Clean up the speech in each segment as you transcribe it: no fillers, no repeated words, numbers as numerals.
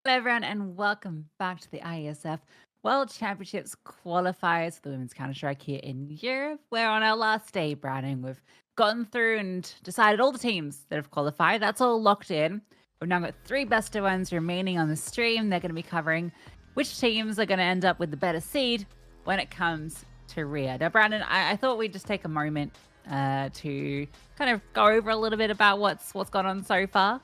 Hello, everyone, and welcome back to the IESF World Championships qualifiers for the Women's Counter-Strike here in Europe. We're on our last day, Browning. We've gotten through and decided all the teams that have qualified. That's all locked in. We've now got 3 best of ones remaining on the stream. They're going to be covering which teams are going to end up with the better seed when it comes to Rio. Now, Brandon, I thought we'd just take a moment to kind of go over a little bit about what's gone on so far.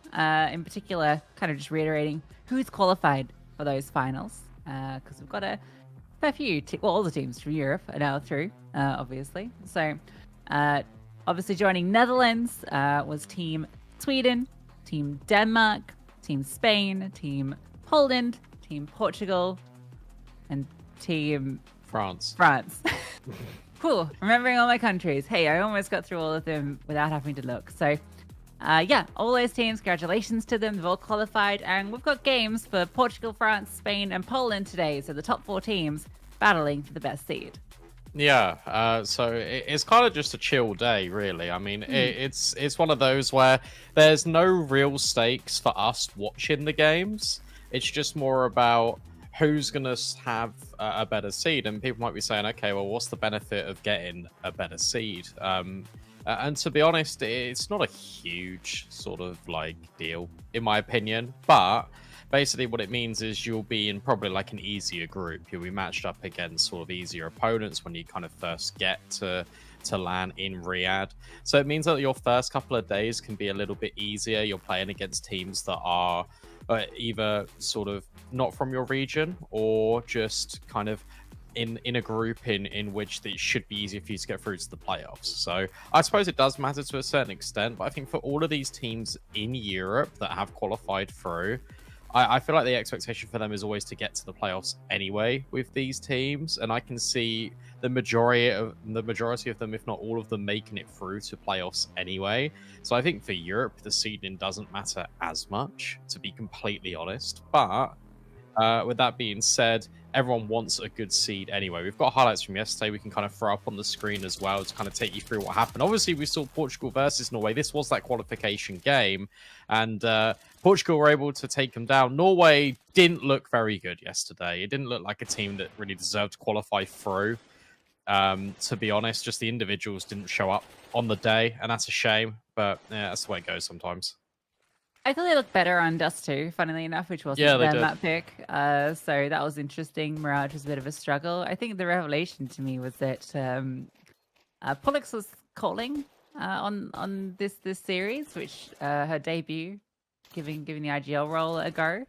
In particular, kind of just reiterating who's qualified for those finals, because we've got a fair few, all the teams from Europe are now through, obviously. So, obviously joining Netherlands was Team Sweden, Team Denmark, Team Spain, Team Poland, Team Portugal, and Team France. Cool. Remembering all my countries. Hey, I almost got through all of them without having to look. So, yeah, all those teams, congratulations to them. They've all qualified. And we've got games for Portugal, France, Spain, and Poland today. So the top 4 teams battling for the best seed. Yeah, so it's kind of just a chill day, really. I mean, it's one of those where there's no real stakes for us watching the games. It's just more about who's going to have a better seed. And people might be saying, okay, well, what's the benefit of getting a better seed? And to be honest, it's not a huge sort of like deal, in my opinion. But basically what it means is you'll be in probably like an easier group. You'll be matched up against sort of easier opponents when you kind of first get to land in Riyadh. So it means that your first couple of days can be a little bit easier. You're playing against teams that are either sort of not from your region or just kind of in a group in which it should be easier for you to get through to the playoffs. So I suppose it does matter to a certain extent, but I think for all of these teams in Europe that have qualified through, I feel like the expectation for them is always to get to the playoffs anyway with these teams, and I can see the majority of them, if not all of them, making it through to playoffs anyway. So I think for Europe, the seeding doesn't matter as much, to be completely honest. But with that being said, everyone wants a good seed anyway. We've got highlights from yesterday we can kind of throw up on the screen as well to kind of take you through what happened. Obviously, we saw Portugal versus Norway. This was that qualification game, and Portugal were able to take them down. Norway didn't look very good yesterday. It didn't look like a team that really deserved to qualify through. To be honest, just the individuals didn't show up on the day, and that's a shame. But yeah, that's the way it goes sometimes. I thought they looked better on Dust 2, funnily enough, which wasn't them that pick. So that was interesting. Mirage was a bit of a struggle. I think the revelation to me was that Pollux was calling on this series, which her debut, giving the IGL role a go,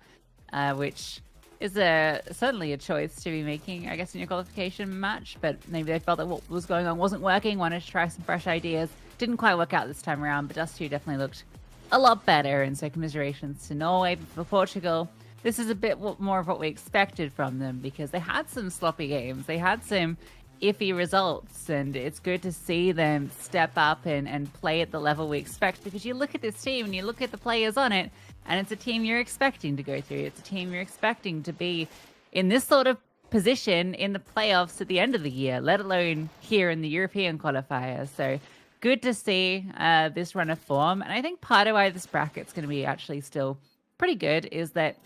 which is certainly a choice to be making, I guess, in your qualification match. But maybe they felt that what was going on wasn't working, wanted to try some fresh ideas. Didn't quite work out this time around, but Dust 2 definitely looked a lot better, and so commiserations to Norway. But for Portugal, this is a bit more of what we expected from them, because they had some sloppy games, they had some iffy results, and it's good to see them step up and play at the level we expect, because you look at this team and you look at the players on it, and it's a team you're expecting to go through. It's a team you're expecting to be in this sort of position in the playoffs at the end of the year, let alone here in the European qualifiers. So good to see this run of form. And I think part of why this bracket's going to be actually still pretty good is that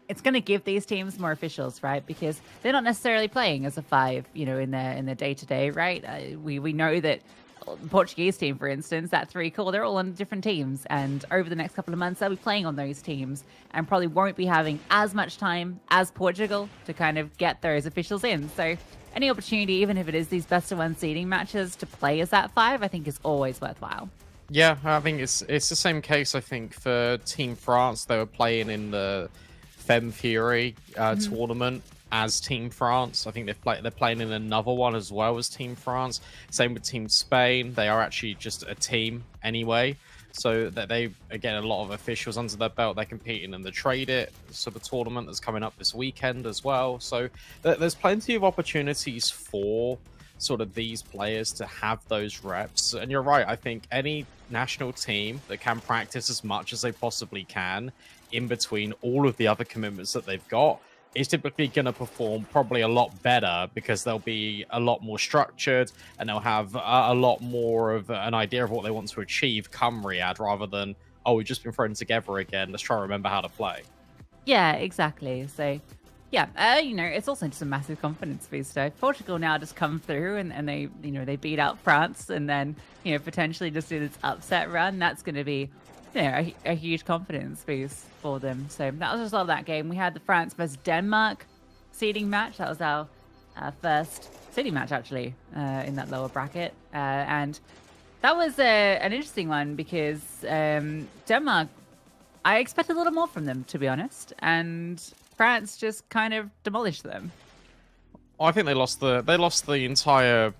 it's going to give these teams more officials, right? Because they're not necessarily playing as a 5, in their day-to-day, right? We know that the Portuguese team, for instance, that 3 core, they're all on different teams. And over the next couple of months, they'll be playing on those teams and probably won't be having as much time as Portugal to kind of get those officials in. So any opportunity, even if it is these best of 1 seeding matches, to play as that 5, I think is always worthwhile. Yeah, I think it's the same case, I think, for Team France. They were playing in the Femme Fury tournament as Team France. I think they're playing in another one as well as Team France. Same with Team Spain. They are actually just a team anyway. So that they get a lot of officials under their belt. They're competing in the Trade It sort of tournament that's coming up this weekend as well. So there's plenty of opportunities for sort of these players to have those reps. And you're right, I think any national team that can practice as much as they possibly can in between all of the other commitments that they've got is typically going to perform probably a lot better, because they'll be a lot more structured and they'll have a lot more of an idea of what they want to achieve come Riyadh, rather than, oh, we've just been thrown together again, let's try to remember how to play. Yeah, exactly. So, yeah, it's also just a massive confidence booster. Portugal now just come through and they, they beat out France and then, potentially just do this upset run. That's going to be, a huge confidence boost for them. So that was just all of that game. We had the France versus Denmark seeding match. That was our first seeding match, actually, in that lower bracket. And that was an interesting one because Denmark, I expected a little more from them, to be honest, and France just kind of demolished them. I think they lost the entire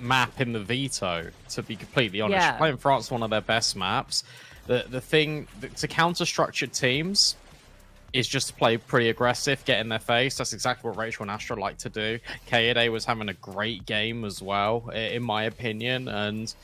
map in the veto. To be completely honest, Yeah. Playing France one of their best maps. The thing to counter structured teams is just to play pretty aggressive, get in their face. That's exactly what Rachel and Astra like to do. Kaede was having a great game as well, in my opinion, and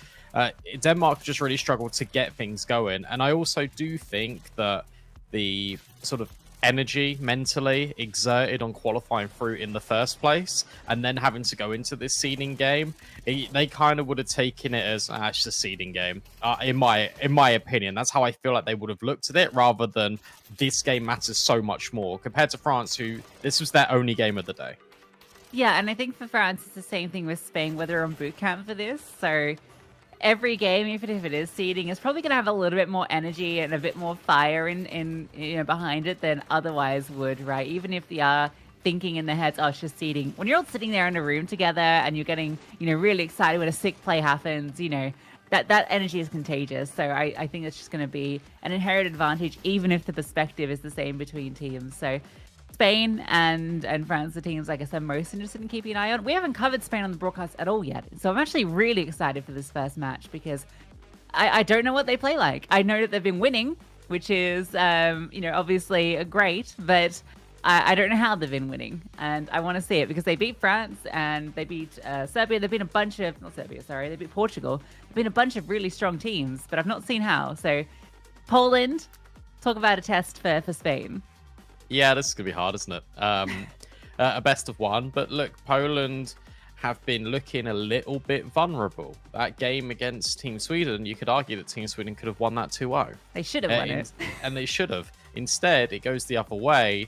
Denmark just really struggled to get things going. And I also do think that the sort of energy mentally exerted on qualifying through in the first place and then having to go into this seeding game, they kind of would have taken it as it's a seeding game. In my opinion, that's how I feel like they would have looked at it, rather than this game matters so much more compared to France, who this was their only game of the day. Yeah, and I think for France it's the same thing with Spain, where they're on boot camp for this. So every game, even if it is seeding, is probably going to have a little bit more energy and a bit more fire in behind it than otherwise would, right? Even if they are thinking in their heads, oh, it's just seeding. When you're all sitting there in a room together and you're getting, really excited when a sick play happens, that energy is contagious. So I think it's just going to be an inherent advantage, even if the perspective is the same between teams. So Spain and France, the teams, I guess, I'm most interested in keeping an eye on. We haven't covered Spain on the broadcast at all yet. So I'm actually really excited for this first match because I don't know what they play like. I know that they've been winning, which is, obviously great, but I don't know how they've been winning. And I want to see it because they beat France and they beat Serbia. They've been a bunch of, not Serbia, sorry, they beat Portugal. They've been a bunch of really strong teams, but I've not seen how. So Poland, talk about a test for Spain. Yeah, this is going to be hard, isn't it? A best of one. But look, Poland have been looking a little bit vulnerable. That game against Team Sweden, you could argue that Team Sweden could have won that 2-0. They should have won it. And they should have. Instead, it goes the other way.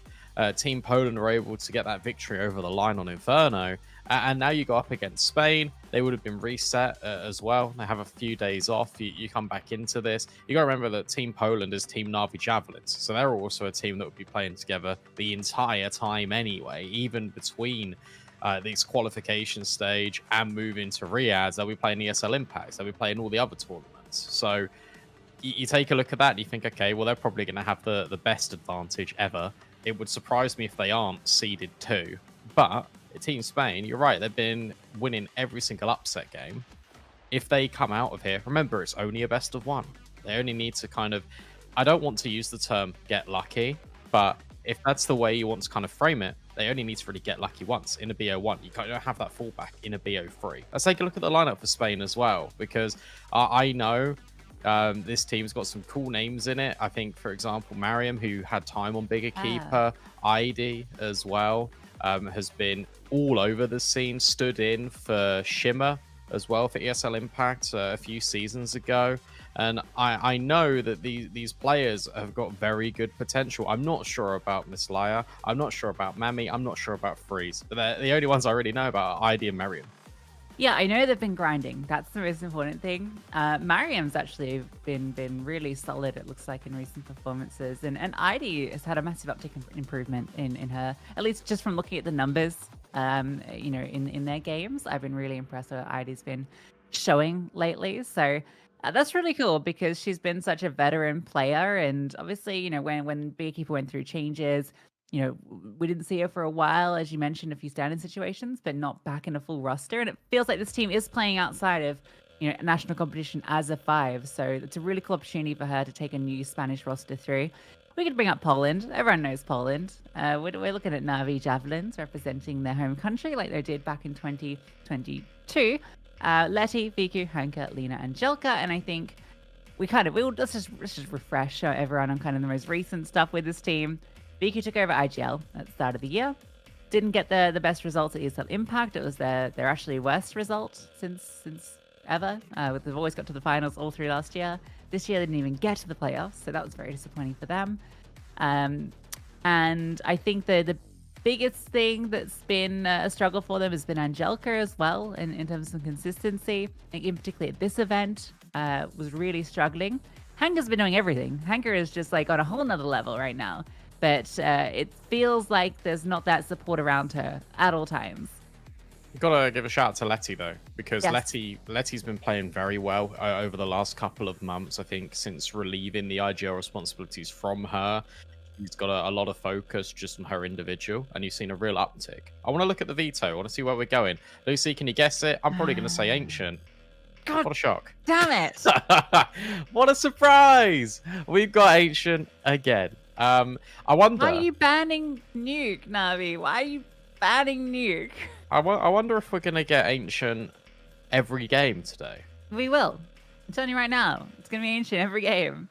Team Poland are able to get that victory over the line on Inferno. And now you go up against Spain. They would have been reset as well. They have a few days off. You come back into this. You got to remember that Team Poland is Team Na'Vi Javelins. So they're also a team that would be playing together the entire time anyway, even between this qualification stage and moving to Riyadh. They'll be playing ESL Impacts. They'll be playing all the other tournaments. So you take a look at that and you think, okay, well, they're probably going to have the best advantage ever. It would surprise me if they aren't seeded too. But Team Spain, you're right, they've been winning every single upset game. If they come out of here, remember, it's only a best of one. They only need to kind of, I don't want to use the term get lucky, but if that's the way you want to kind of frame it, they only need to really get lucky once in a BO1. You don't have that fallback in a BO3. Let's take a look at the lineup for Spain as well, because I know this team's got some cool names in it. I think, for example, Mariam, who had time on Bigger Keeper, ID as well, has been all over the scene, stood in for Shimmer as well for ESL Impact a few seasons ago. And I know that these players have got very good potential. I'm not sure about Miss Laia. I'm not sure about Mami. I'm not sure about Freeze. But they're the only ones I really know about are ID and Mariam. Yeah, I know they've been grinding. That's the most important thing. Mariam's actually been really solid, it looks like, in recent performances. And ID has had a massive uptick in improvement in her, at least just from looking at the numbers, in their games. I've been really impressed with what ID's been showing lately. So that's really cool because she's been such a veteran player. And obviously, when Beekeeper went through changes, we didn't see her for a while, as you mentioned, a few stand-in situations, but not back in a full roster. And it feels like this team is playing outside of, national competition as a 5. So it's a really cool opportunity for her to take a new Spanish roster through. We could bring up Poland. Everyone knows Poland. We're looking at Na'Vi Javelins representing their home country like they did back in 2022. Letty, Viku, Hanka, Lena, and Jelka. And I think let's just refresh everyone on kind of the most recent stuff with this team. Viku took over IGL at the start of the year. Didn't get the best results at ESL Impact. It was their actually worst result since ever. They've always got to the finals all through last year. This year they didn't even get to the playoffs, so that was very disappointing for them. And And I think the biggest thing that's been a struggle for them has been Angelica as well, in terms of consistency. In particular at this event, was really struggling. Hangar's been doing everything. Hanger is just like on a whole nother level right now. But it feels like there's not that support around her at all times. You've got to give a shout out to Letty, though, because Yes. Letty's been playing very well over the last couple of months, I think, since relieving the IGL responsibilities from her. He's got a lot of focus just on her individual, and you've seen a real uptick. I want to look at the veto. I want to see where we're going. Lucy, can you guess it? I'm probably going to say Ancient. God, what a shock. Damn it. What a surprise. We've got Ancient again. I wonder... Why are you banning Nuke, Navi? Why are you banning Nuke? I wonder if we're going to get Ancient every game today. We will. I'm telling you right now. It's going to be Ancient every game.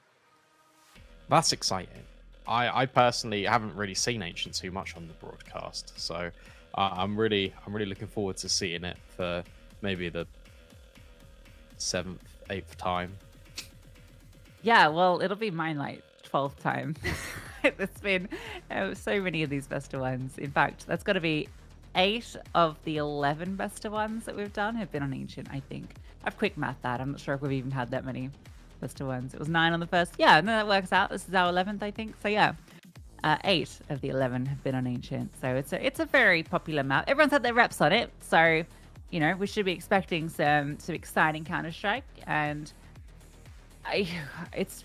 That's exciting. I personally haven't really seen Ancient too much on the broadcast, so I'm really looking forward to seeing it for maybe the 7th, 8th time. Yeah, well, it'll be mine like 12th time. It's been so many of these best of ones. In fact, that's got to be 8 of the 11 best of ones that we've done have been on Ancient, I think. I've quick mathed that. I'm not sure if we've even had that many best of ones. It was 9 on the first. Yeah, no, that works out. This is our 11th, I think. So yeah, 8 of the 11 have been on Ancient. So it's a very popular map. Everyone's had their reps on it. So, you know, we should be expecting some exciting Counter-Strike. And it's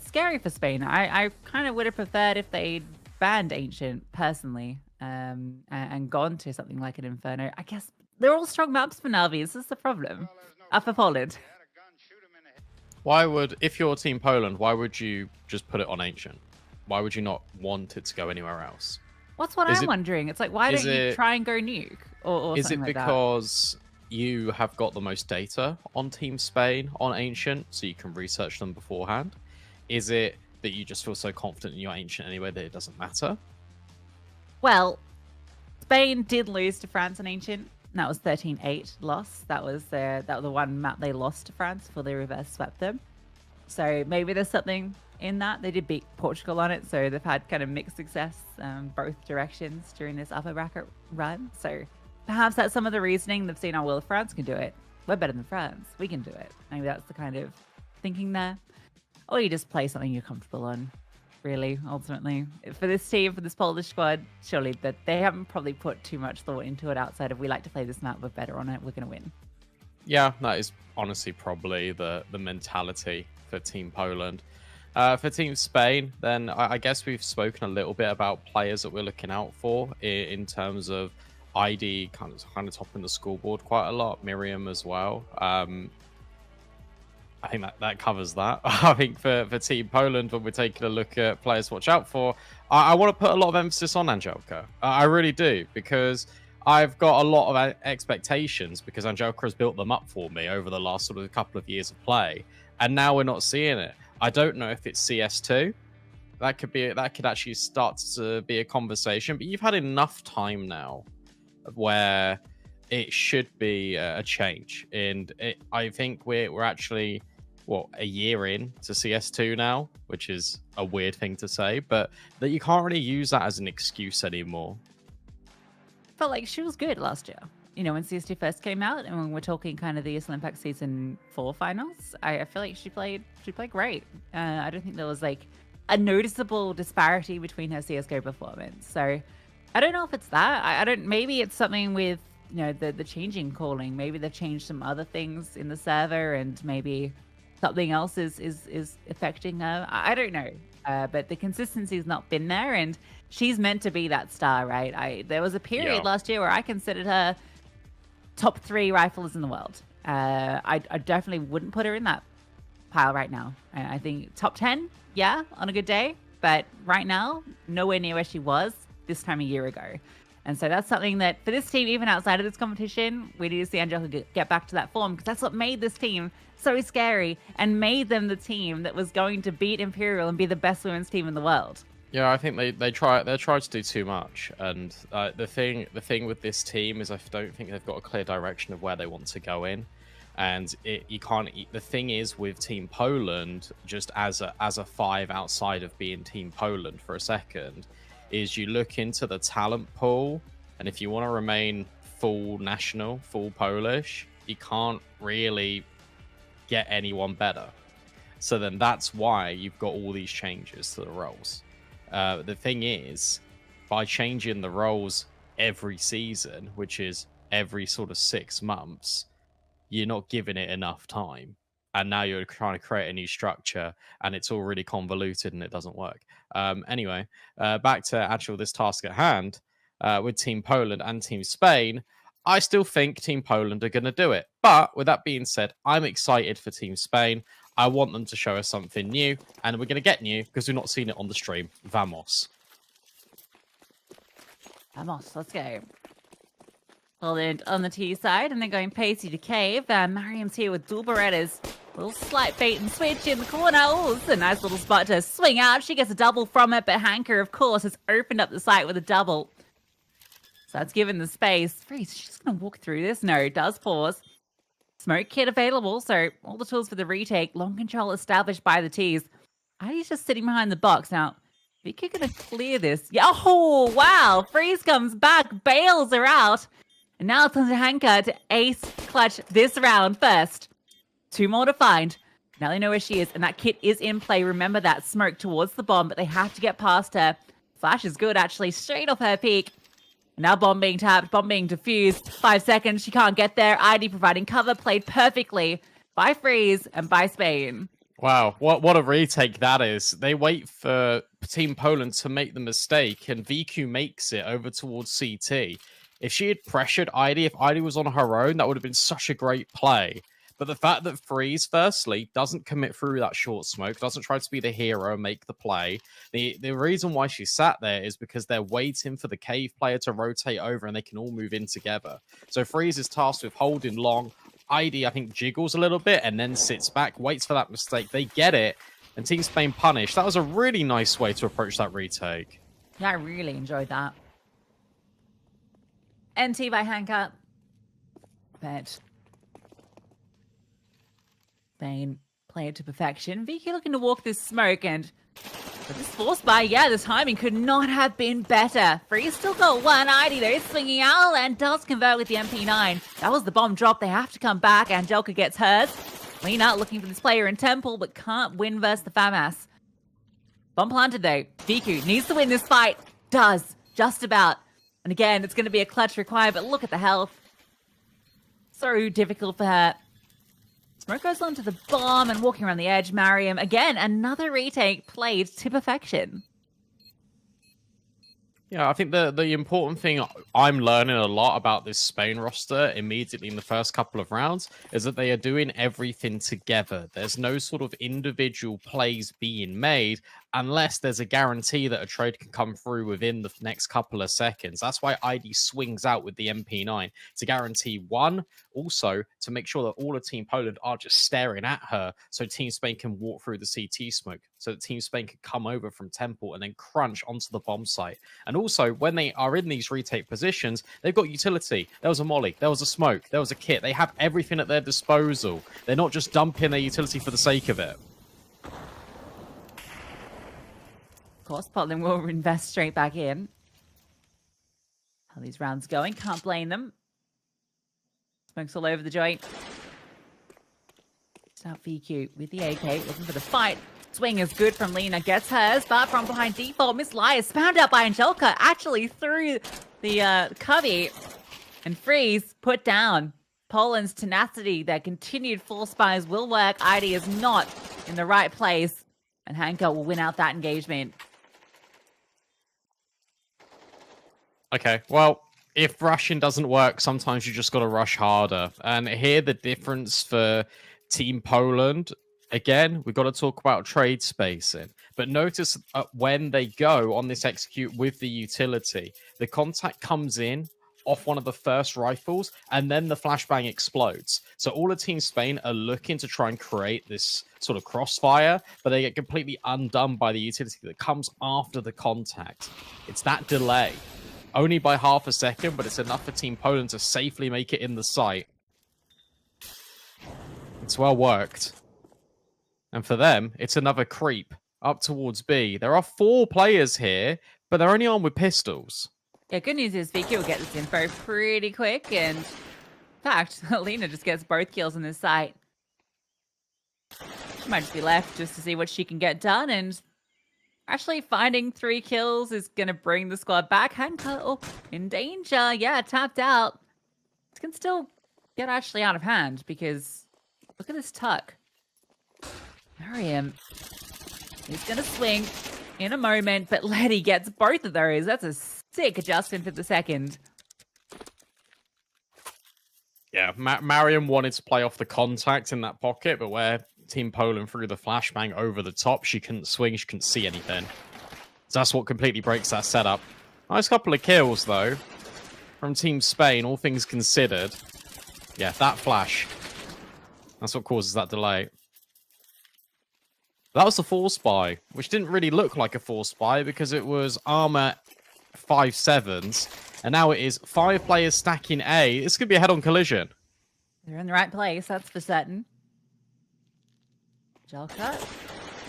scary for Spain. I kind of would have preferred if they'd banned Ancient personally, and gone to something like an Inferno. I guess they're all strong maps for Navi. This is the problem. For Poland. Why would, if you're Team Poland, why would you just put it on Ancient? Why would you not want it to go anywhere else? What's what I'm wondering? It's like, why don't you try and go Nuke or is something like that? Is it because you have got the most data on Team Spain on Ancient, so you can research them beforehand? Is it that you just feel so confident in your Ancient anyway that it doesn't matter? Well, Spain did lose to France on Ancient. That was 13-8 loss. That was the one map they lost to France before they reverse swept them. So maybe there's something in that. They did beat Portugal on it, so they've had kind of mixed success both directions during this upper bracket run. So perhaps that's some of the reasoning. They've seen, oh, well, if France can do it, we're better than France. We can do it. Maybe that's the kind of thinking there. Or you just play something you're comfortable on, really, ultimately. For this team, for this Polish squad, surely that they haven't probably put too much thought into it outside of, we like to play this map, we're better on it, we're going to win. Yeah, that is honestly probably the mentality for Team Poland. For Team Spain, then I guess we've spoken a little bit about players that we're looking out for in terms of ID kind of topping the scoreboard quite a lot. Miriam as well. I think that covers that. I think for Team Poland, when we're taking a look at players to watch out for, I want to put a lot of emphasis on Angelica. I really do, because I've got a lot of expectations, because Angelica has built them up for me over the last sort of couple of years of play, and now we're not seeing it. I don't know if it's CS2. That could actually start to be a conversation, but you've had enough time now where it should be a change, and I think we're actually a year in to CS2 now, which is a weird thing to say, but that you can't really use that as an excuse anymore. Felt like she was good last year, you know, when CS2 first came out, and when we're talking kind of the ESL Impact Season 4 finals, I feel like she played great. I don't think there was like a noticeable disparity between her CSGO performance. So I don't know if it's that. I don't. Maybe it's something with, you know, the changing calling. Maybe they've changed some other things in the server, and maybe something else is affecting her. I don't know. But the consistency's not been there, and she's meant to be that star, right? There was a period last year where I considered her top 3 riflers in the world. I definitely wouldn't put her in that pile right now. I think top 10, yeah, on a good day, but right now, nowhere near where she was this time a year ago. And so that's something that for this team, even outside of this competition, we need to see Angelica get back to that form, because that's what made this team so scary and made them the team that was going to beat Imperial and be the best women's team in the world. Yeah, I think they try to do too much, and the thing with this team is I don't think they've got a clear direction of where they want to go in, and you can't. The thing is with Team Poland, just as a 5 outside of being Team Poland for a second, is you look into the talent pool, and if you want to remain full national, full Polish, you can't really get anyone better. So then that's why you've got all these changes to the roles. The thing is, by changing the roles every season, which is every sort of 6 months, you're not giving it enough time. And now you're trying to create a new structure, and it's all really convoluted and it doesn't work. Anyway, back to this task at hand with Team Poland and Team Spain. I still think Team Poland are going to do it. But with that being said, I'm excited for Team Spain. I want them to show us something new, and we're going to get new because we've not seen it on the stream. Vamos. Vamos, let's go. Poland on the T side, and they're going pacey to cave. Mariam's here with dual Berettas. Little slight bait and switch in the corner. Oh, it's a nice little spot to swing out. She gets a double from it, but Hanka, of course, has opened up the site with a double. So that's given the space. Freeze, she's going to walk through this. No, does pause. Smoke kit available, so all the tools for the retake. Long control established by the T's. Heidi's just sitting behind the box. Now, Vicky going to clear this. Yeah, oh, wow. Freeze comes back, bails her out. And now it's on to Hanka to ace clutch this round first. 2 more to find. Now they know where she is, and that kit is in play. Remember that smoke towards the bomb, but they have to get past her. Flash is good, actually, straight off her peak. Now bomb being tapped, bomb being defused. 5 seconds, she can't get there. ID providing cover, played perfectly by Freeze and by Spain. Wow, what a retake that is. They wait for Team Poland to make the mistake, and VQ makes it over towards CT. If she had pressured ID, if ID was on her own, that would have been such a great play. But the fact that Freeze, firstly, doesn't commit through that short smoke, doesn't try to be the hero and make the play. The reason why she sat there is because they're waiting for the cave player to rotate over and they can all move in together. So Freeze is tasked with holding long. ID, I think, jiggles a little bit and then sits back, waits for that mistake. They get it, and Team Spain punished. That was a really nice way to approach that retake. Yeah, I really enjoyed that. NT by Hanka. But Spain play it to perfection. Vicky looking to walk this smoke, and this force buy, yeah, the timing could not have been better. Freeze still got one. ID though, swinging out and does convert with the MP9. That was the bomb drop. They have to come back. Angelica gets hers. Lena looking for this player in Temple, but can't win versus the FAMAS. Bomb planted though. Viku needs to win this fight. Does. Just about. And again, it's going to be a clutch required, but look at the health. So difficult for her. Smoke goes onto the bomb and walking around the edge. Mariam, again, another retake played to perfection. Yeah, I think the important thing I'm learning a lot about this Spain roster immediately in the first couple of rounds is that they are doing everything together. There's no sort of individual plays being made unless there's a guarantee that a trade can come through within the next couple of seconds. That's why ID swings out with the MP9 to guarantee one, also to make sure that all of Team Poland are just staring at her so Team Spain can walk through the CT smoke, so that Team Spain can come over from Temple and then crunch onto the bomb site. And also, when they are in these retake positions, they've got utility. There was a molly, there was a smoke, there was a kit. They have everything at their disposal. They're not just dumping their utility for the sake of it. Of course, Poland will invest straight back in. How these rounds going, can't blame them. Smokes all over the joint. Start VQ with the AK, looking for the fight. Swing is good from Lena, gets hers, but from behind default, Miss Lai is found out by Angelica, actually through the cubby. And Freeze put down. Poland's tenacity, their continued force buys will work. ID is not in the right place, and Hanka will win out that engagement. Okay, well, if rushing doesn't work, sometimes you just got to rush harder. And here, the difference for Team Poland, again, we've got to talk about trade spacing. But notice when they go on this execute with the utility, the contact comes in off one of the first rifles, and then the flashbang explodes. So all of Team Spain are looking to try and create this sort of crossfire, but they get completely undone by the utility that comes after the contact. It's that delay. Only by half a second, but it's enough for Team Poland to safely make it in the site. It's well worked. And for them, it's another creep up towards B. There are 4 players here. But they're only armed with pistols. Yeah, good news is VQ will get this info pretty quick, and in fact, Lena just gets both kills in this site. She might just be left just to see what she can get done, and actually finding 3 kills is going to bring the squad back. Hanko in danger. Yeah, tapped out. It can still get actually out of hand because look at this tuck. Miriam is going to swing in a moment, but Letty gets both of those. That's a sick adjustment for the second. Yeah, Mariam wanted to play off the contact in that pocket, but where Team Poland threw the flashbang over the top, she couldn't swing, she couldn't see anything. So that's what completely breaks that setup. Nice couple of kills, though, from Team Spain, all things considered. Yeah, that flash. That's what causes that delay. That was the force buy, which didn't really look like a force buy because it was armor 5/7s, and now it is 5 players stacking A. This could be a head-on collision. They're in the right place, that's for certain. Gel cut.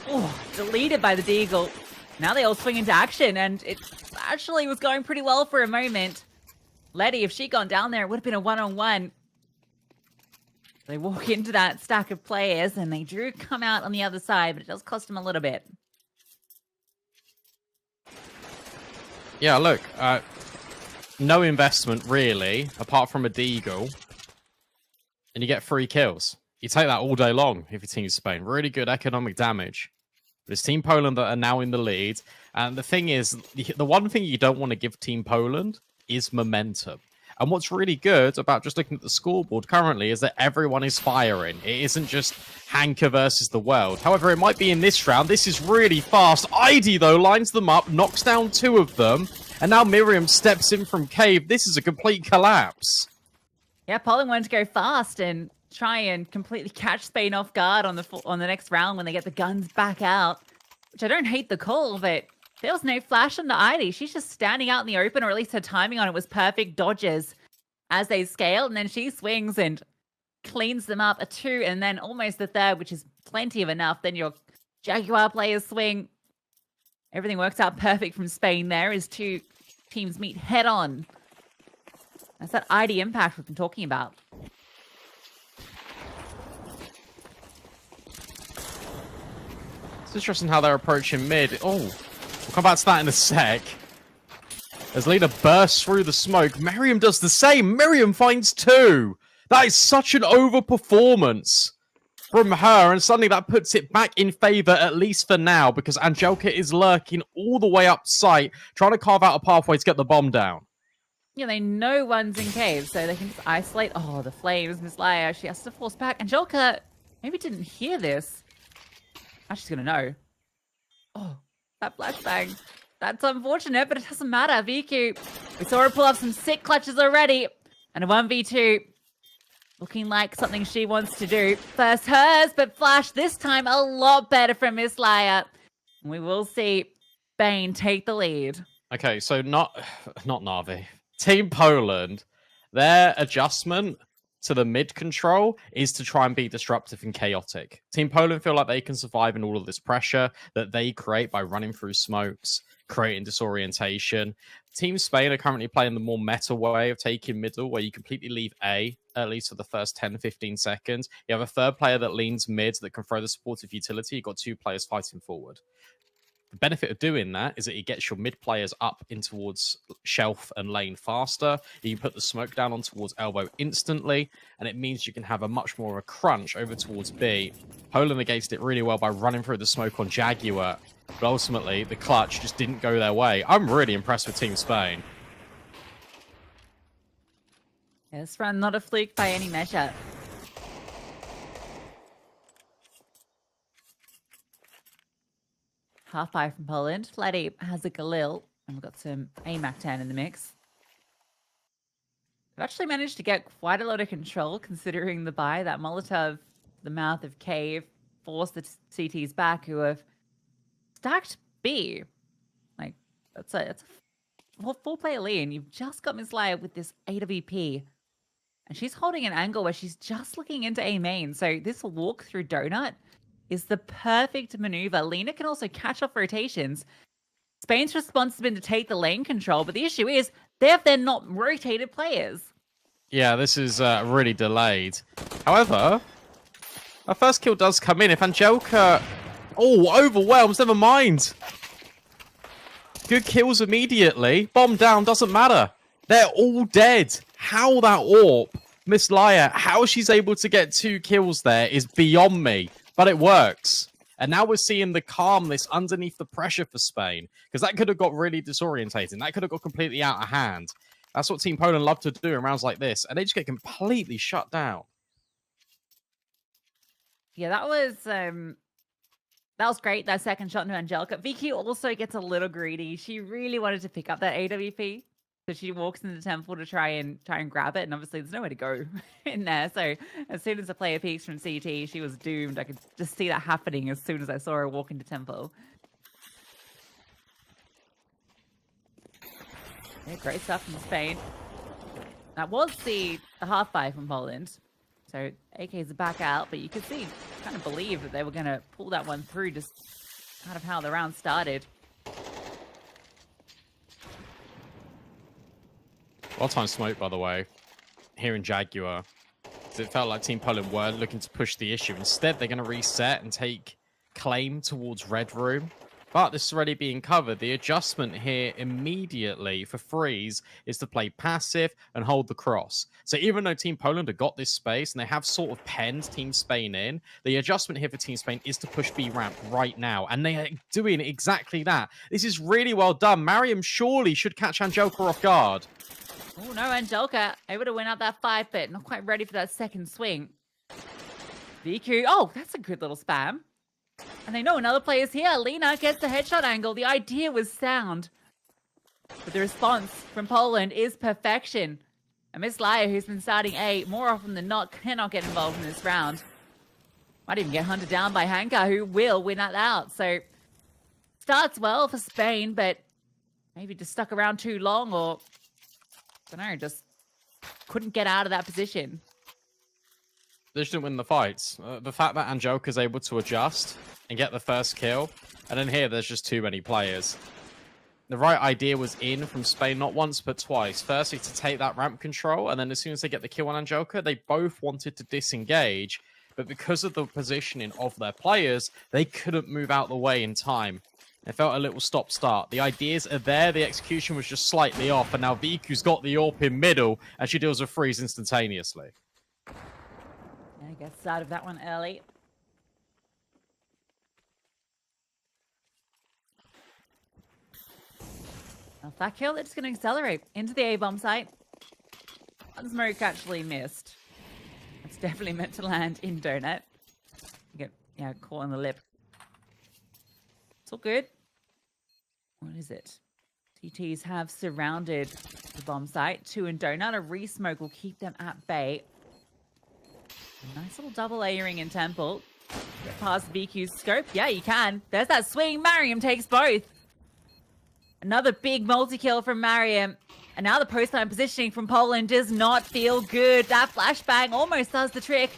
Oh, deleted by the Deagle. Now they all swing into action, and it actually was going pretty well for a moment. Letty, if she'd gone down there, it would have been a one-on-one. They walk into that stack of players, and they do come out on the other side, but it does cost them a little bit. Yeah, look, no investment, really, apart from a Deagle, and you get 3 kills. You take that all day long if you're Team Spain. Really good economic damage. But it's Team Poland that are now in the lead, and the thing is, the one thing you don't want to give Team Poland is momentum. And what's really good about just looking at the scoreboard currently is that everyone is firing. It isn't just Hanka versus the world. However, it might be in this round. This is really fast. ID, though, lines them up, knocks down 2 of them. And now Miriam steps in from Cave. This is a complete collapse. Yeah, Poland wanted to go fast and try and completely catch Spain off guard on the next round when they get the guns back out. Which I don't hate the call, but there was no flash on the ID. She's just standing out in the open, or at least her timing on it was perfect. Dodges as they scale, and then she swings and cleans them up. A 2, and then almost the 3rd, which is plenty of enough. Then your Jaguar players swing. Everything works out perfect from Spain there as 2 teams meet head on. That's that ID impact we've been talking about. It's interesting how they're approaching mid. Oh, we'll come back to that in a sec. As Lena bursts through the smoke, Miriam does the same. Miriam finds 2. That is such an overperformance from her, and suddenly that puts it back in favor, at least for now, because Angelika is lurking all the way up sight, trying to carve out a pathway to get the bomb down. Yeah, they know one's in cave, so they can just isolate. Oh, the flames, Miss Laia. She has to force back. Angelika maybe didn't hear this. Now she's going to know. Oh, that flashbang. That's unfortunate, but it doesn't matter. VQ, we saw her pull off some sick clutches already. And a 1v2 looking like something she wants to do. First hers, but Flash this time a lot better from Miss Laia. And we will see Bane take the lead. Okay, so not Na'Vi. Team Poland, their adjustment to the mid control is to try and be disruptive and chaotic. Team Poland feel like they can survive in all of this pressure that they create by running through smokes, creating disorientation. Team Spain are currently playing the more meta way of taking middle, where you completely leave A, at least for the first 10-15 seconds. You have a 3rd player that leans mid that can throw the supportive utility. You've got 2 players fighting forward. The benefit of doing that is that it gets your mid players up in towards shelf and lane faster. You can put the smoke down on towards elbow instantly, and it means you can have a much more of a crunch over towards B. Poland against it really well by running through the smoke on Jaguar, but ultimately the clutch just didn't go their way. I'm really impressed with Team Spain. Yeah, this run not a fluke by any measure. Half 5 from Poland. Letty has a Galil, and we've got some AMAC-10 in the mix. We've actually managed to get quite a lot of control considering the buy. That Molotov, the mouth of Cave, forced the CTs back, who have stacked B. Like, that's a 4-player lead, and you've just got Miss Laia with this AWP. And she's holding an angle where she's just looking into A main. So this walk through Donut is the perfect maneuver. Lena can also catch off rotations. Spain's response has been to take the lane control, but the issue is they have then not rotated players. Yeah, this is really delayed. However, our first kill does come in. If Angelika... Oh, overwhelms, never mind. Good kills immediately. Bomb down, doesn't matter. They're all dead. How that AWP, Miss Laia, how she's able to get 2 kills there is beyond me. But it works. And now we're seeing the calmness underneath the pressure for Spain. Because that could have got really disorientating. That could have got completely out of hand. That's what Team Poland love to do in rounds like this. And they just get completely shut down. Yeah, that was great. That second shot to Angelika. VQ also gets a little greedy. She really wanted to pick up that AWP. So she walks into the temple to try and grab it, and obviously there's nowhere to go in there. So as soon as the player peeks from CT, she was doomed. I could just see that happening as soon as I saw her walk into temple. Yeah, great stuff from Spain. That was the half buy from Poland. So AK's back out, but you could see, kind of believe that they were going to pull that one through, just kind of how the round started. Well time smoke, by the way, here in Jaguar. It felt like Team Poland were looking to push the issue. Instead, they're going to reset and take claim towards Red Room. But this is already being covered. The adjustment here immediately for Freeze is to play passive and hold the cross. So even though Team Poland have got this space and they have sort of penned Team Spain in, the adjustment here for Team Spain is to push B ramp right now. And they are doing exactly that. This is really well done. Mariam surely should catch Angelika off guard. Oh no, Angelika able to win out that 5 bit. Not quite ready for that second swing. VQ, oh, that's a good little spam. And they know another player's here. Lena gets the headshot angle. The idea was sound. But the response from Poland is perfection. And Miss Laia, who's been starting A more often than not, cannot get involved in this round. Might even get hunted down by Hanka, who will win that out. So, starts well for Spain, but maybe just stuck around too long, or, I don't know, just couldn't get out of that position. They just didn't win the fights. The fact that Angelika is able to adjust and get the first kill, and then here there's just too many players. The right idea was in from Spain, not once but twice. Firstly, to take that ramp control, and then as soon as they get the kill on Angelika, they both wanted to disengage, but because of the positioning of their players, they couldn't move out the way in time. It felt a little stop-start. The ideas are there, the execution was just slightly off, and now Viku's got the AWP in middle, and she deals with Freeze instantaneously. Yeah, gets out of that one early. Off that kill, they're just going to accelerate into the A-bomb site. One smoke actually missed. It's definitely meant to land in Donut. You get, caught on the lip. It's all good. What is it? TTs have surrounded the bomb site. 2 in Donut. A re-smoke will keep them at bay. A nice little double layering in Temple. Get past VQ's scope. Yeah, you can. There's that swing. Mariam takes both. Another big multi-kill from Mariam. And now the post-line positioning from Poland does not feel good. That flashbang almost does the trick.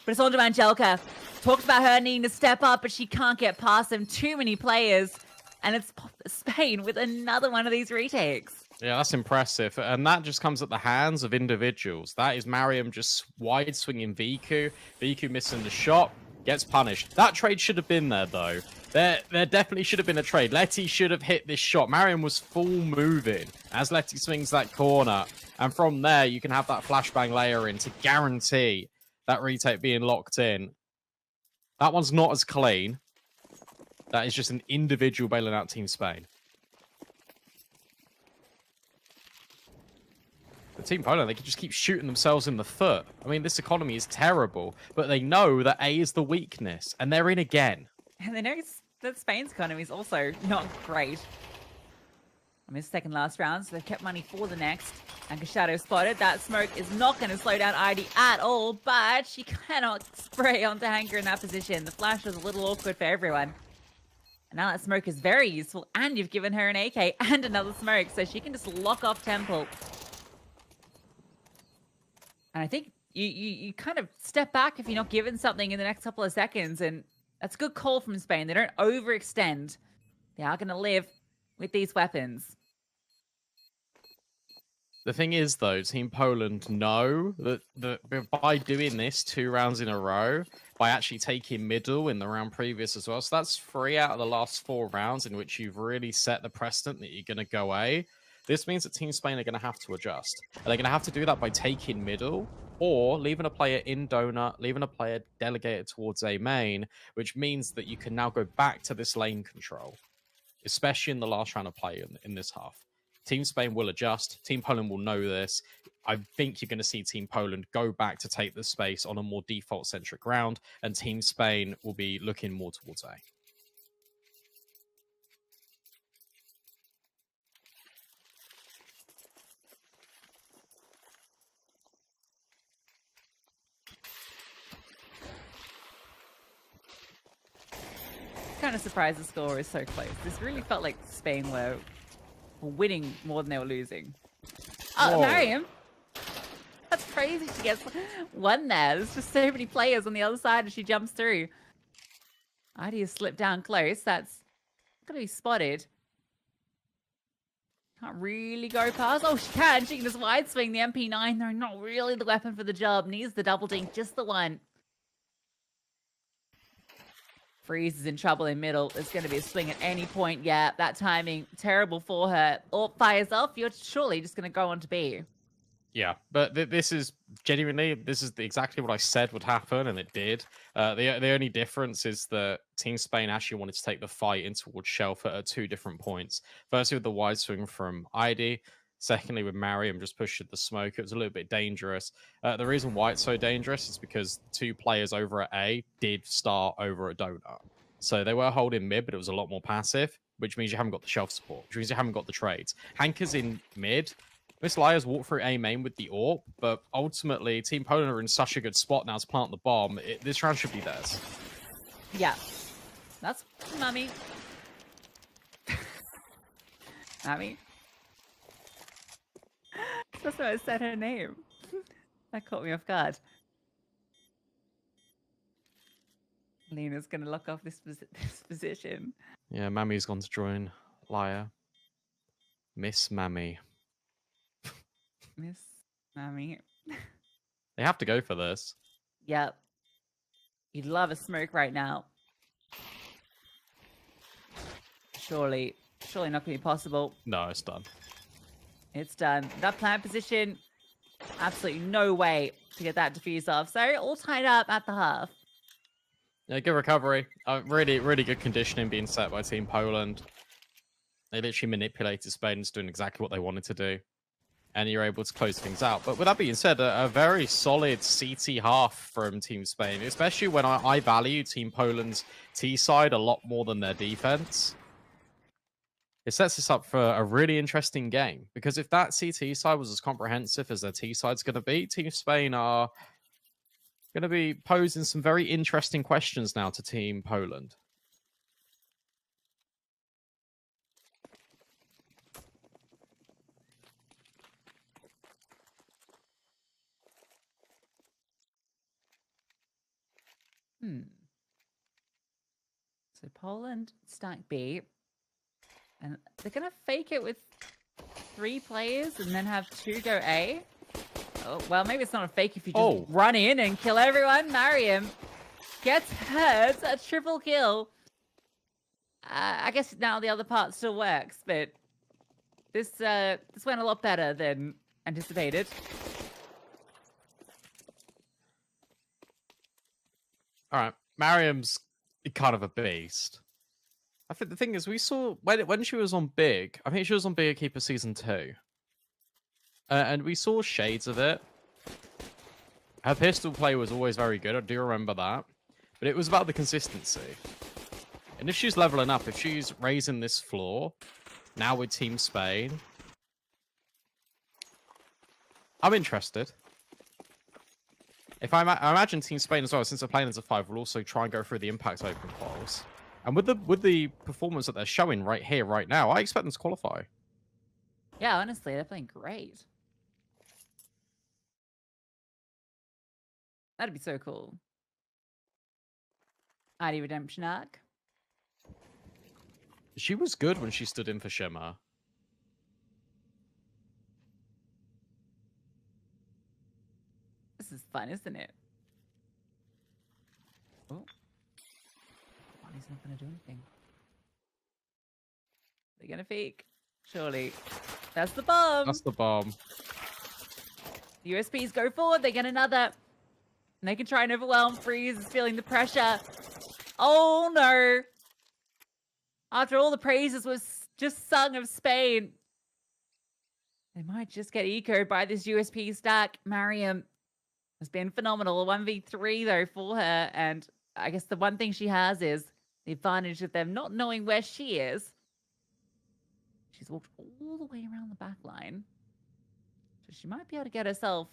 But it's on to Angelika. Talked about her needing to step up, but she can't get past them. Too many players. And it's Spain with another one of these retakes. Yeah, that's impressive. And that just comes at the hands of individuals. That is Mariam just wide swinging Viku. Viku missing the shot. Gets punished. That trade should have been there, though. There definitely should have been a trade. Letty should have hit this shot. Mariam was full moving as Letty swings that corner. And from there, you can have that flashbang layer in to guarantee that retake being locked in. That one's not as clean. That is just an individual bailing out Team Spain. The Team Poland, they can just keep shooting themselves in the foot. I mean, this economy is terrible, but they know that A is the weakness, and they're in again. And they know that Spain's economy is also not great. I mean, second last round, so they've kept money for the next. And Shadow spotted. That smoke is not going to slow down ID at all, but she cannot spray onto Hanker in that position. The flash was a little awkward for everyone. And now that smoke is very useful, and you've given her an AK and another smoke, so she can just lock off Temple. And I think you kind of step back if you're not given something in the next couple of seconds, and that's a good call from Spain. They don't overextend. They are going to live. with these weapons. The thing is, though, Team Poland know that by doing this 2 rounds in a row, by actually taking middle in the round previous as well, so that's 3 out of the last 4 rounds in which you've really set the precedent that you're going to go A. This means that Team Spain are going to have to adjust. And they're going to have to do that by taking middle or leaving a player in donut, leaving a player delegated towards A main, which means that you can now go back to this lane control, especially in the last round of play in this half. Team Spain will adjust. Team Poland will know this. I think you're going to see Team Poland go back to take the space on a more default-centric round, and Team Spain will be looking more towards A. Kind of surprised the score is so close. This really felt like Spain were winning more than they were losing. Oh, Mariam. That's crazy. She gets one there. There's just so many players on the other side as she jumps through. Idea slipped down close. That's going to be spotted. Can't really go past. Oh, she can. She can just wide swing the MP9. They're not really the weapon for the job. Needs the double dink. Just the one. Freeze is in trouble in middle. It's going to be a swing at any point. Yeah, that timing, terrible for her. Or fires off. You're surely just going to go on to B. Yeah, but this is genuinely, this is exactly what I said would happen, and it did. The only difference is that Team Spain actually wanted to take the fight in towards Shelfer at 2 different points. Firstly, with the wide swing from ID. Secondly, with Mariam just pushed at the smoke. It was a little bit dangerous. The reason why it's so dangerous is because 2 players over at A did start over at Donut. So they were holding mid, but it was a lot more passive, which means you haven't got the shelf support, which means you haven't got the trades. Hanker's in mid. Miss Liars walked through A main with the AWP, but ultimately, Team Poland are in such a good spot now to plant the bomb. This round should be theirs. Yeah. That's Mummy. Mummy. That's why I said her name. That caught me off guard. Lena's going to lock off this position. Yeah, Mammy's gone to join Liar. Miss Mammy. Miss Mammy. They have to go for this. Yep. You'd love a smoke right now. Surely not going to be possible. No, it's done. It's done. That plant position, absolutely no way to get that defuse off. So all tied up at the half. Yeah, good recovery. Really, really good conditioning being set by Team Poland. They literally manipulated Spain into doing exactly what they wanted to do. And you're able to close things out. But with that being said, a very solid CT half from Team Spain, especially when I value Team Poland's T side a lot more than their defense. It sets us up for a really interesting game, because if that CT side was as comprehensive as their T side's going to be, Team Spain are going to be posing some very interesting questions now to Team Poland. So Poland stack B. And they're going to fake it with 3 players and then have 2 go A. Oh, well, maybe it's not a fake if you just run in and kill everyone. Mariam gets hurt. A triple kill. I guess now the other part still works, but this went a lot better than anticipated. All right, Mariam's kind of a beast. I think the thing is, we saw when she was on Big, I think she was on Big Keeper Season 2. And we saw shades of it. Her pistol play was always very good, I do remember that. But it was about the consistency. And if she's leveling up, if she's raising this floor, now with Team Spain, I'm interested. If I imagine Team Spain as well, since they're playing as a 5, will also try and go through the impact open quals. And with the performance that they're showing right here, right now, I expect them to qualify. Yeah, honestly, they're playing great. That'd be so cool. ID Redemption arc. She was good when she stood in for Shimmer. This is fun, isn't it? Oh. He's not going to do anything. They're going to peek. Surely. That's the bomb. That's the bomb. The USPs go forward. They get another. And they can try and overwhelm. Freeze is feeling the pressure. Oh, no. After all the praises was just sung of Spain, they might just get ecoed by this USP stack. Mariam has been phenomenal. 1v3, though, for her. And I guess the one thing she has is the advantage of them not knowing where she is. She's walked all the way around the back line. So she might be able to get herself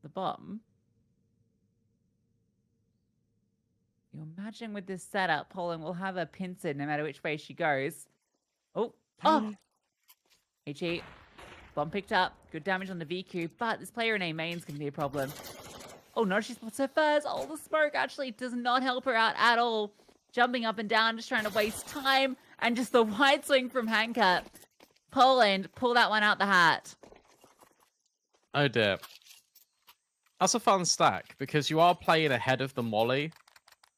the bomb. You imagine with this setup, Poland will have her pincered no matter which way she goes. Oh. HE. Bomb picked up. Good damage on the VQ, but this player in A main's going to be a problem. Oh, no, she spots her first. Oh, the smoke actually does not help her out at all. Jumping up and down, just trying to waste time. And just the wide swing from Hanka. Poland, pull that one out the hat. Oh, dear. That's a fun stack, because you are playing ahead of the molly.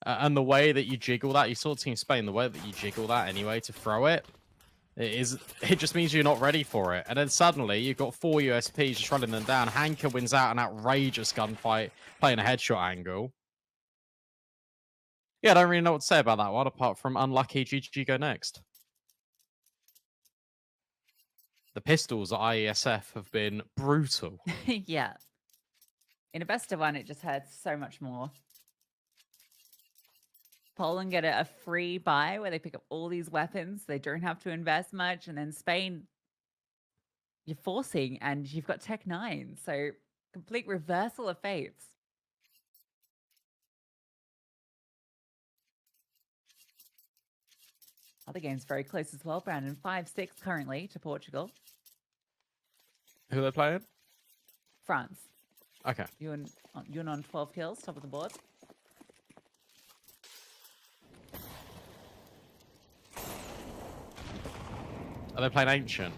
And the way that you jiggle that, you saw Team Spain, the way that you jiggle that anyway to throw it, it just means you're not ready for it. And then suddenly, you've got 4 USPs just running them down. Hanka wins out an outrageous gunfight, playing a headshot angle. Yeah, I don't really know what to say about that one, apart from unlucky GG go next. The pistols at IESF have been brutal. Yeah. In a best of one, it just hurts so much more. Poland get a free buy where they pick up all these weapons. They don't have to invest much. And then Spain, you're forcing, and you've got Tech 9. So complete reversal of fates. Other games very close as well, Brandon. 5-6 currently to Portugal. Who are they playing? France. Okay. You're on 12 kills, top of the board. Are they playing Ancient?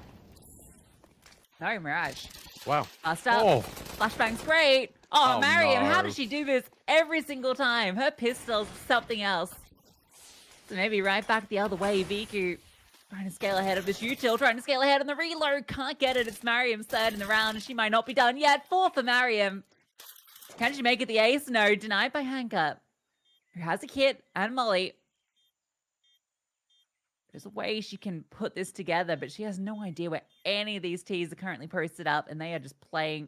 No, Mirage. Wow. Fast up. Oh. Flashbang's great. Oh, Mariam, no. how does she do this every single time? Her pistol's something else. So maybe right back the other way. Viku trying to scale ahead of this util, trying to scale ahead on the reload. Can't get it. It's Mariam's third in the round, and she might not be done yet. 4 for Mariam. Can she make it the ace? No. Denied by Hanka, who has a kit and Molly. There's a way she can put this together, but she has no idea where any of these T's are currently posted up, and they are just playing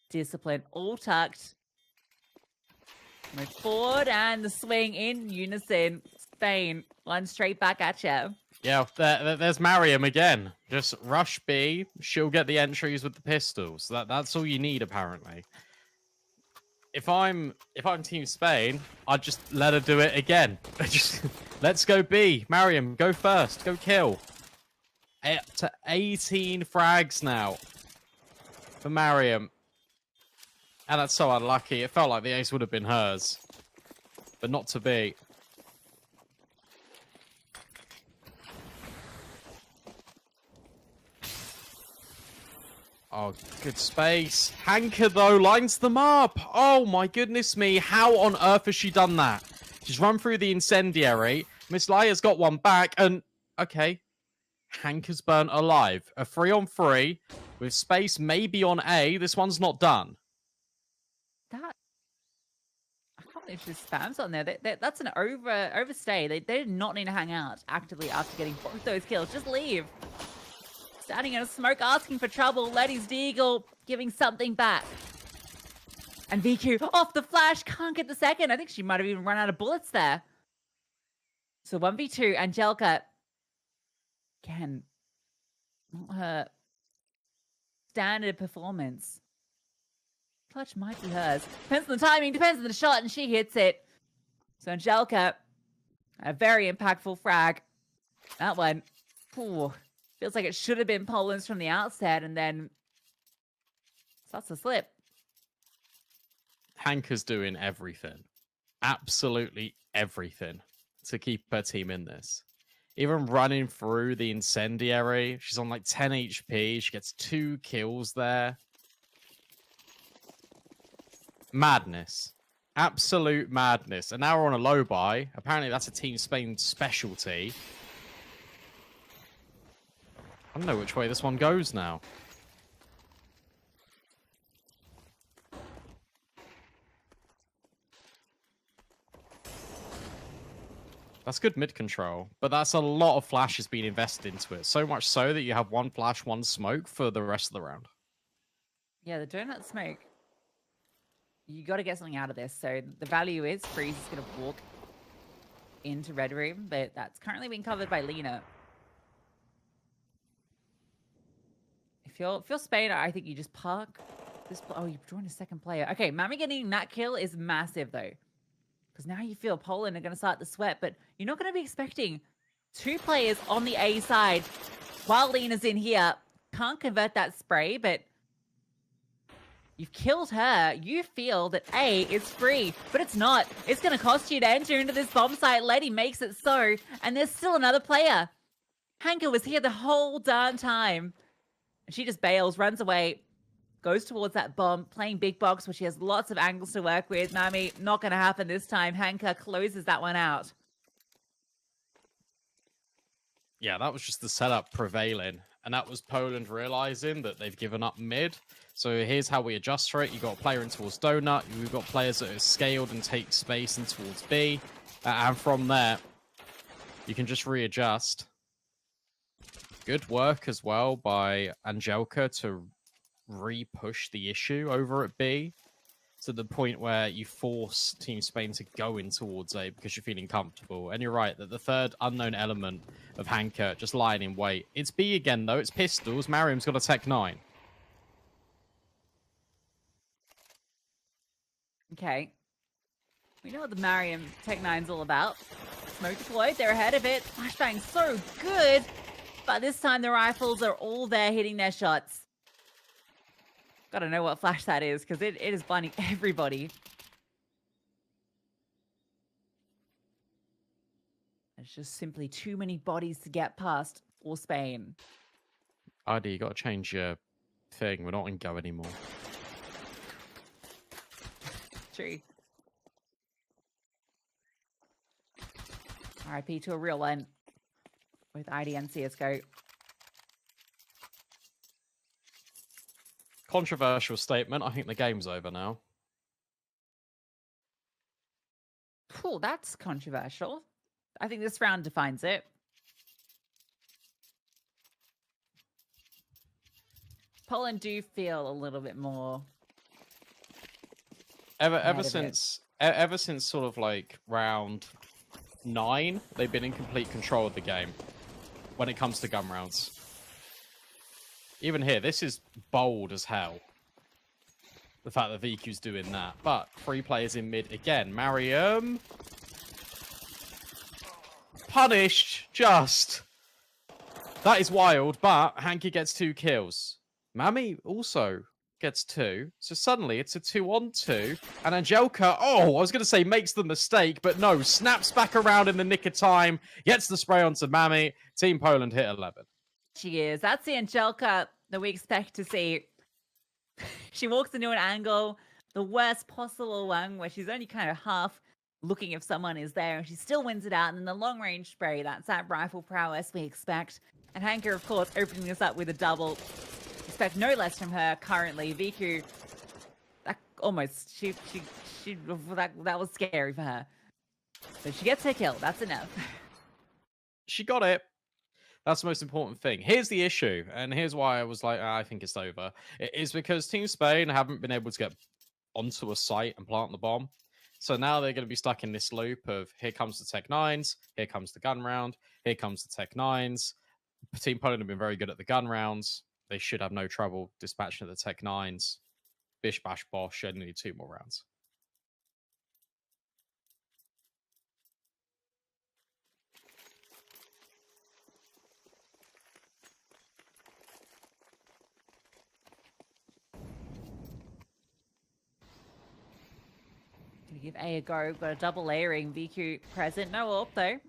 discipline. All tucked. Move forward, and the swing in unison. Spain, one straight back at you. Yeah, there's Mariam again. Just rush B. She'll get the entries with the pistols. That's all you need, apparently. If I'm Team Spain, I'd just let her do it again. Just let's go B. Mariam, go first. Go kill. Up to 18 frags now for Mariam. And that's so unlucky. It felt like the ace would have been hers. But not to be. Oh, good space. Hanka, though, lines them up. Oh, my goodness me. How on earth has she done that? She's run through the incendiary. Miss Laya's got one back. And, okay. Hanka's burnt alive. A 3-on-3 with space maybe on A. This one's not done. That... I can't believe she spams on there. That's an overstay. They did not need to hang out actively after getting both those kills. Just leave. Standing in a smoke, asking for trouble. Letty's Deagle giving something back. And VQ off the flash. Can't get the second. I think she might have even run out of bullets there. So 1v2. Angelica. Again. Not her standard performance. Clutch might be hers. Depends on the timing. Depends on the shot. And she hits it. So Angelica. A very impactful frag. That one. Ooh. Feels like it should have been Poland's from the outset, and then starts to slip. Hanka's doing everything. Absolutely everything to keep her team in this. Even running through the incendiary. She's on like 10 HP. She gets 2 kills there. Madness. Absolute madness. And now we're on a low buy. Apparently that's a Team Spain specialty. I don't know which way this one goes now. That's good mid control, but that's a lot of flashes being invested into it. So much so that you have 1 flash, 1 smoke for the rest of the round. Yeah, the donut smoke. You got to get something out of this. So the value is Freeze is going to walk into Red Room, but that's currently being covered by Lena. If you're Spain, I think you just park this. Oh, you've drawn a second player. Okay, Mami getting that kill is massive though, because now you feel Poland are going to start the sweat, but you're not going to be expecting 2 players on the A side while Lena's in here. Can't convert that spray, but you've killed her. You feel that A is free, but it's not. It's going to cost you to enter into this bomb site. Lady makes it so, and there's still another player. Hanka was here the whole darn time. And she just bails, runs away, goes towards that bomb, playing big box where she has lots of angles to work with. Mami, not going to happen this time. Hanka closes that one out. Yeah, that was just the setup prevailing. And that was Poland realizing that they've given up mid. So here's how we adjust for it. You've got a player in towards Donut. We've got players that are scaled and take space in towards B. And from there, you can just readjust. Good work as well by Angelka to re-push the issue over at B to the point where you force Team Spain to go in towards A because you're feeling comfortable. And you're right that the third unknown element of Hanka just lying in wait. It's B again, though. It's pistols. Mariam's got a Tech 9. Okay. We know what the Mariam Tech 9's all about. Smoke deployed. They're ahead of it. Flashbang so good. But this time the rifles are all there hitting their shots. Gotta know what flash that is, because it is blinding everybody. There's just simply too many bodies to get past for Spain. ID, you gotta change your thing. We're not in go anymore. True. RIP to a real one with ID and CSGO. Controversial statement. I think the game's over now. Cool, that's controversial. I think this round defines it. Poland do feel a little bit more. Ever since sort of like round 9, they've been in complete control of the game when it comes to gun rounds. Even here, this is bold as hell. The fact that VQ's doing that. But 3 players in mid again. Mariam. Punished. Just. That is wild, but Hanky gets 2 kills. Mami also gets 2. So suddenly it's a 2-on-2. And Angelka, oh, I was going to say makes the mistake, but no. Snaps back around in the nick of time. Gets the spray onto Mami. Team Poland hit 11. She is. That's the Angelka that we expect to see. She walks into an angle, the worst possible one, where she's only kind of half looking if someone is there, and she still wins it out. And then the long-range spray, that's that rifle prowess we expect. And Hanka, of course, opening this up with a double. Expect no less from her currently. VQ, that almost, that was scary for her. But she gets her kill. That's enough. She got it. That's the most important thing. Here's the issue, and here's why I was like, I think it's over. It is because Team Spain haven't been able to get onto a site and plant the bomb. So now they're going to be stuck in this loop of here comes the Tech 9s, here comes the gun round, here comes the Tech 9s. Team Poland have been very good at the gun rounds. They should have no trouble dispatching the Tech 9s. Bish, bash, bosh, only need 2 more rounds. Gonna give A a go. Got a double layering. VQ present. No AWP though.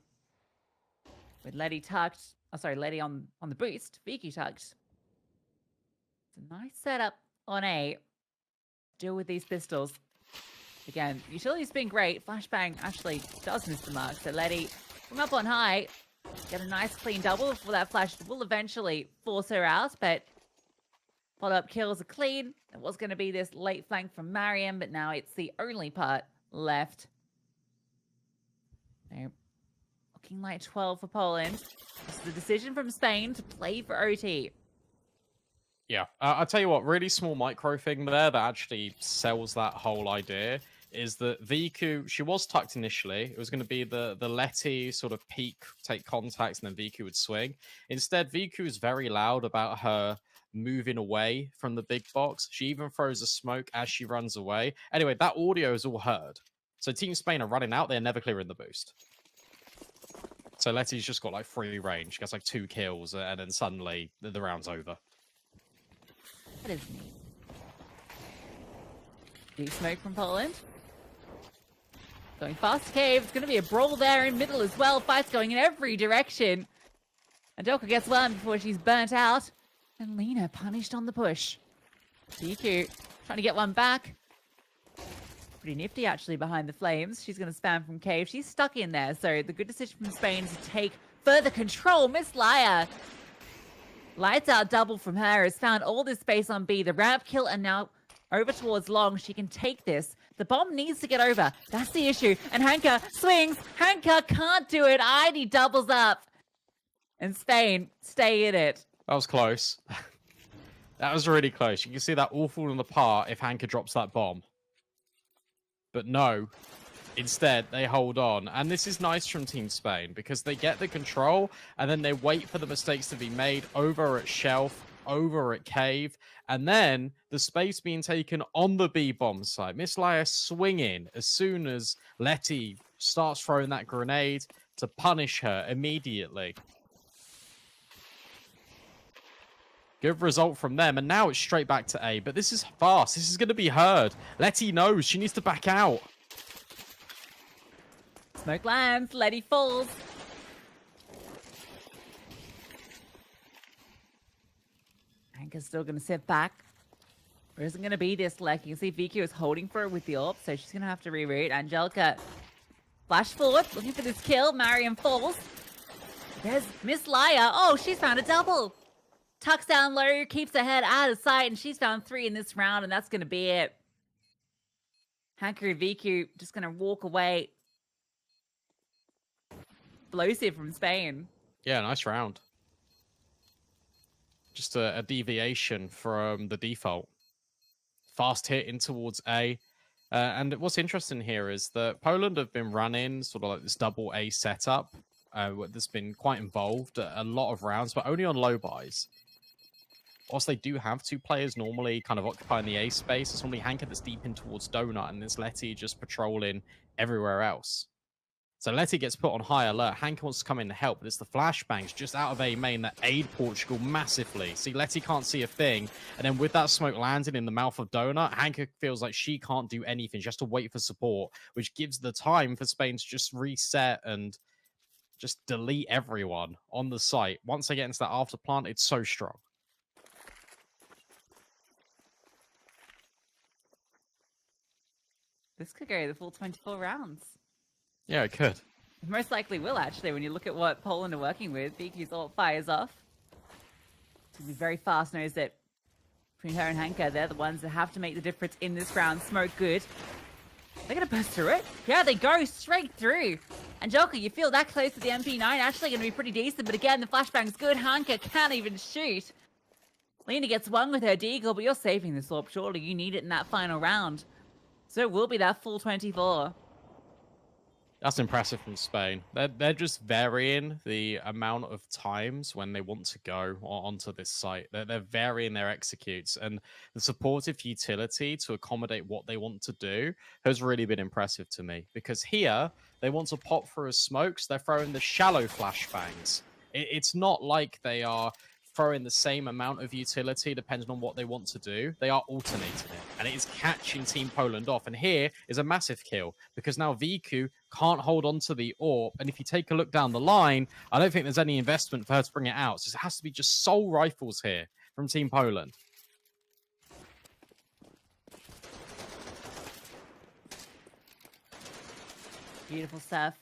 With Letty tucked. Oh, sorry, Letty on the boost. VQ tucked. It's a nice setup on A. Deal with these pistols. Again, utility's been great. Flashbang actually does miss the mark. So Letty from up on high. Get a nice clean double before that flash will eventually force her out. But follow-up kills are clean. It was going to be this late flank from Mariam, but now it's the only part left. So, looking like 12 for Poland. This is the decision from Spain to play for OT. Yeah, I'll tell you what, really small micro thing there that actually sells that whole idea is that VQ, she was tucked initially. It was going to be the Letty sort of peak, take contacts, and then VQ would swing. Instead, VQ is very loud about her moving away from the big box. She even throws a smoke as she runs away. Anyway, that audio is all heard. So Team Spain are running out, they're never clearing the boost. So Letty's just got like free range. She gets like 2 kills, and then suddenly the round's over. That is neat. Deep smoke from Poland. Going fast cave. It's going to be a brawl there in middle as well. Fights going in every direction. Angelka gets one before she's burnt out. And Lena punished on the push. DQ trying to get one back. Pretty nifty actually behind the flames. She's going to spam from cave. She's stuck in there. So the good decision from Spain is to take further control. Miss Laya. Lights out double from her. Has found all this space on B. The ramp kill and now over towards long. She can take this. The bomb needs to get over. That's the issue. And Hanka swings. Hanka can't do it. ID doubles up. And Spain stay in it. That was close. That was really close. You can see that all falling apart if Hanka drops that bomb. But no. Instead, they hold on. And this is nice from Team Spain because they get the control and then they wait for the mistakes to be made over at Shelf, over at Cave, and then the space being taken on the B-bomb side. Miss Laya swinging as soon as Letty starts throwing that grenade to punish her immediately. Good result from them, and now it's straight back to A. But this is fast. This is going to be heard. Letty knows she needs to back out. Smoke lands, Letty falls. Hanka's still going to sit back. There isn't going to be this leg. You can see VQ is holding for it with the AWP, so she's going to have to reroute. Angelka flash forward, looking for this kill. Mariam falls. There's Miss Laya. Oh, she's found a double. Tucks down low, keeps her head out of sight, and she's found 3 in this round, and that's going to be it. Hanka and VQ just going to walk away. Explosive from Spain. Yeah, nice round. Just a deviation from the default. Fast hit in towards A. And what's interesting here is that Poland have been running sort of like this double A setup that's been quite involved a lot of rounds, but only on low buys. Whilst they do have 2 players normally kind of occupying the A space, it's normally Hanka that's deep in towards Donut, and it's Letty just patrolling everywhere else. So Letty gets put on high alert. Hanka wants to come in to help, but it's the flashbangs just out of A main that aid Portugal massively. See, Letty can't see a thing, and then with that smoke landing in the mouth of Donut, Hanka feels like she can't do anything. She has to wait for support, which gives the time for Spain to just reset and just delete everyone on the site. Once they get into that after plant, it's so strong. This could go the full 24 rounds. Yeah, it could. It most likely will, actually, when you look at what Poland are working with. BQ's ult fires off. It's going to be very fast. Knows that between her and Hanka, they're the ones that have to make the difference in this round. Smoke good. They're going to burst through it. Yeah, they go straight through. Angelka, you feel that close to the MP9. Actually going to be pretty decent, but again, the flashbang's good. Hanka can't even shoot. Lena gets one with her deagle, but you're saving this AWP. Surely you need it in that final round. So it will be that full 24. That's impressive from Spain. They're just varying the amount of times when they want to go onto this site. They're varying their executes, and the supportive utility to accommodate what they want to do has really been impressive to me. Because here, they want to pop through a smoke, so they're throwing the shallow flashbangs. It's not like they are throwing the same amount of utility depending on what they want to do. They are alternating it, and it is catching Team Poland off. And here is a massive kill, because now Viku can't hold on to the AWP. And if you take a look down the line, I don't think there's any investment for her to bring it out. So it has to be just sole rifles here from Team Poland. Beautiful stuff.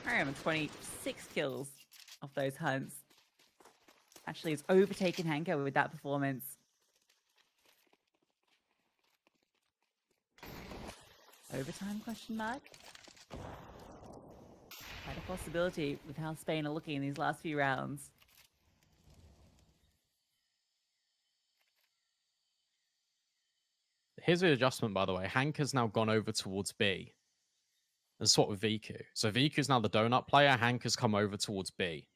I am 26 kills off those hunts. Actually, it's overtaken Hanko with that performance. Overtime, question mark? Quite a possibility with how Spain are looking in these last few rounds. Here's the adjustment, by the way. Hank has now gone over towards B. And swap with Viku. So Viku's now the donut player. Hank has come over towards B.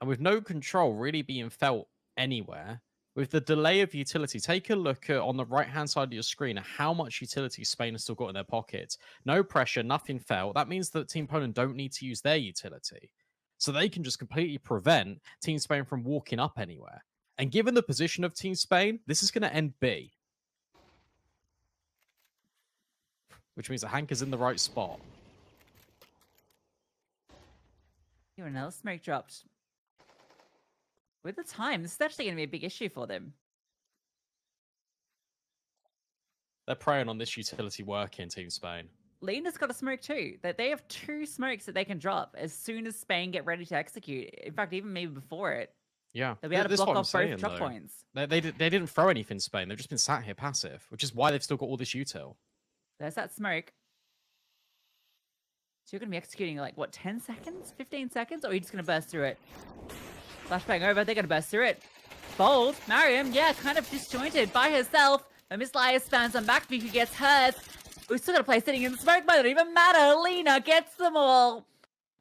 And with no control really being felt anywhere, with the delay of utility, take a look at on the right-hand side of your screen at how much utility Spain has still got in their pockets. No pressure, nothing felt. That means that Team Poland don't need to use their utility. So they can just completely prevent Team Spain from walking up anywhere. And given the position of Team Spain, this is going to end B. Which means that Hank is in the right spot. Here, another smoke dropped. With the time, this is actually going to be a big issue for them. They're preying on this utility working, Team Spain. Lena's got a smoke too. That they have 2 smokes that they can drop as soon as Spain get ready to execute. In fact, even maybe before it. Yeah. They'll be able to block off both drop points. They didn't throw anything, Spain. They've just been sat here passive, which is why they've still got all this util. There's that smoke. So you're going to be executing like, what, 10 seconds? 15 seconds? Or are you just going to burst through it? Flashbang over, they're going to burst through it. Bold, Mariam, yeah, kind of disjointed by herself. But Miss Laya spans on back, Viku gets hers. We've still got a play sitting in the smoke, but it doesn't even matter. Lena gets them all.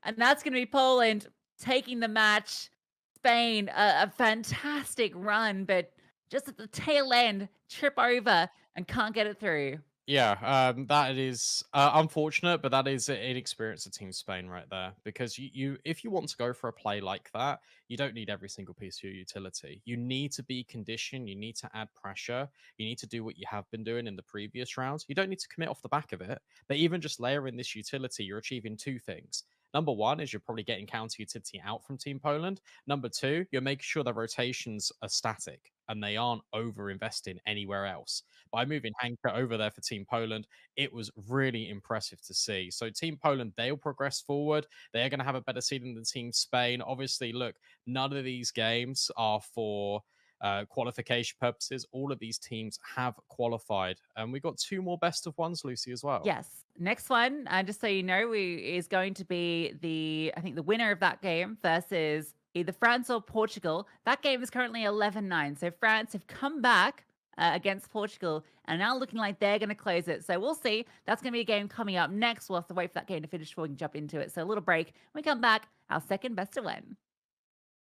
And that's going to be Poland taking the match. Spain, a fantastic run, but just at the tail end, trip over and can't get it through. Yeah, that is unfortunate, but that is an inexperience of Team Spain right there. Because you, if you want to go for a play like that, you don't need every single piece of your utility. You need to be conditioned. You need to add pressure. You need to do what you have been doing in the previous rounds. You don't need to commit off the back of it. But even just layering this utility, you're achieving 2 things. Number 1 is you're probably getting counter utility out from Team Poland. Number 2, you're making sure their rotations are static and they aren't over investing anywhere else. By moving Hanka over there for Team Poland, it was really impressive to see. So Team Poland, they'll progress forward. They're going to have a better seeding than Team Spain. Obviously, look, none of these games are for qualification purposes. All of these teams have qualified, and we got 2 more best of ones, Lucy, as well. Yes, next one, just so you know, is going to be I think the winner of that game versus either France or Portugal. That game is currently 11-9, so France have come back against Portugal and now looking like they're going to close it. So we'll see. That's going to be a game coming up next. We'll have to wait for that game to finish before we can jump into it. So a little break. When we come back, our second best of one.